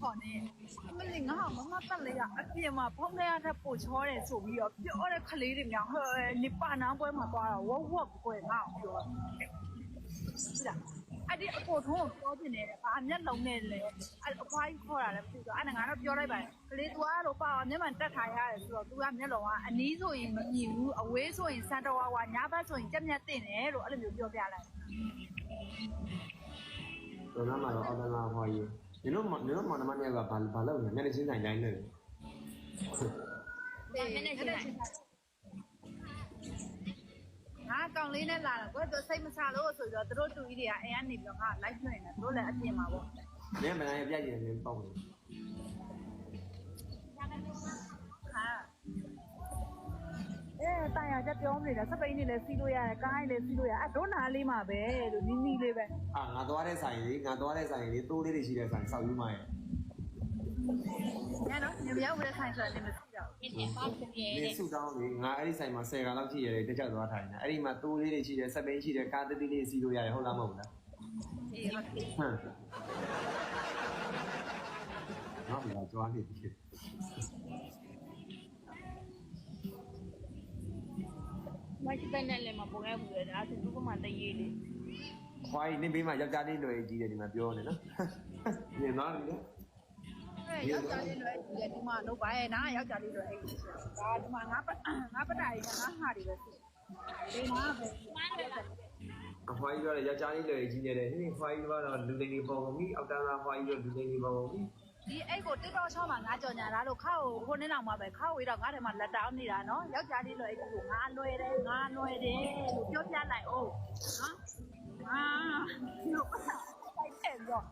ခေါ်နေမလင်ငါမမတက်လေကအပြင်မှာဖုန်းထဲကပို့ချောတယ်ဆိုပြီးတော့ပြောတဲ့ခလေးတွေများဟဲ့နိပါနန်းပွဲမှာသွားတော့ဝဝကွယ်ငါ့ကိုပြောတယ်အဲ့ဒီအကိုထုံးကိုပြောနေတယ်ဗာမျက်လုံးနဲ့လေအဲ့အဖွားကြီးခေါ်တာလည်းပြီးတော့အဲ့ငါတော့ပြောလိုက်ပါတယ်ကလေး तू ကတော့ပါမျက်မှန်တက်ထားရတယ်ဆိုတော့ तू ကမျက်လုံးကအနီးဆိုရင်မမြင်ဘူးအဝေးဆိုရင်စံတော်ဝါညဘက်ဆိုရင်ကြက်မြက်တင်တယ်လို့အဲ့လိုမျိုးပြောပြလိုက်တော်နာမှာတော့အော်တနာဟောကြီးနင်တို့မောင်နှမเนี่ยကဘာလုပ်နေမျက်နှာချင်းဆိုင်တိုင်းနေတယ်မျက်နှာချင်းဆိုင်ငါကောင်လေးနဲ့လာတော့သူစိတ်မချလို့ဆိုပြီးတော့သူတို့တူကြီးတွေကအိမ်ကနေပြီးတော့ငါ live လွှင့်နေတယ်သူတို့လည်းအပြင်မှာပေါ့နင်မနိုင်ပြကြည့်နေပေါ့နေဟာတိုင်ရချက်ပြောမနေတာစပိန်နေလဲစီးလို့ရတယ်ကားကြီးလဲစီးလို့ရအဲ့ဒုနာလေးမှာပဲလို့နီးနီးလေးပဲငါသွားတဲ့ဆိုင်လေးတိုးလေးတွေရှိတဲ့ဆိုင်စောက်ယူမှရဲ့ညနော်ညမရောက်တဲ့ဆိုင်ဆိုရင်မရှိတော့ဘူးဒီပေါ့ပြည့်နေစုတောင်းလေငါအဲ့ဒီဆိုင်မှာ10ခါလောက်ရှိရတယ်တစ်ချက်သွားထိုင်နေအဲ့ဒီမှာတိုးလေးတွေရှိတယ်စပိန်ရှိတယ်ကားတိလေးစီးလို့ရတယ်ဟုတ်လားမဟုတ်လားအေးဟုတ်တယ်ဟမ်နော်လာကြွားနေပြီမိုက်တဲ့နဲ့လည်းမပေါ်ခဲ့ဘူးလေဒါဆိုသူကမှတရေလေးခွားကြီးနေဘေးမှာယောက်ျားလေးလွယ်ကြီးတယ်ဒီမှာပြောနေနော်မြင်သွားပြီလေယောက်ျားလေးလွယ်ကြီးတယ်ဒီမှာတော့ဘာရဲ့နားယောက်ျားလေးလွယ်အဲ့ဒီဒါဒီမှာငါပတာကြီးငါဟာတွေပဲဒီမှာပဲအဖွားကြီးပြောတယ်ယောက်ျားလေးလွယ်ကြီးနေတယ်ဟင်းဖွားကြီးကတော့လူလိမ့်နေပုံပြီအောက်တန်းသားဖွားကြီးတော့လူလိမ့်နေပုံပြီဒီအဲ့ကိုတစ်တော်ချောင်းမှာငါကြော်ညာလားလို့ခါကိုခုနှစ်လောက်မှပဲခါဝေးတော့ငါထဲမှာလက်တောင်းနေတာနော်ယောက်ျားလေးလွယ်ကြီးကိုငါလွယ်တယ်လို့ပြောပြလိုက်အောင်နော်ဟာလို့တိုက်တယ်တော့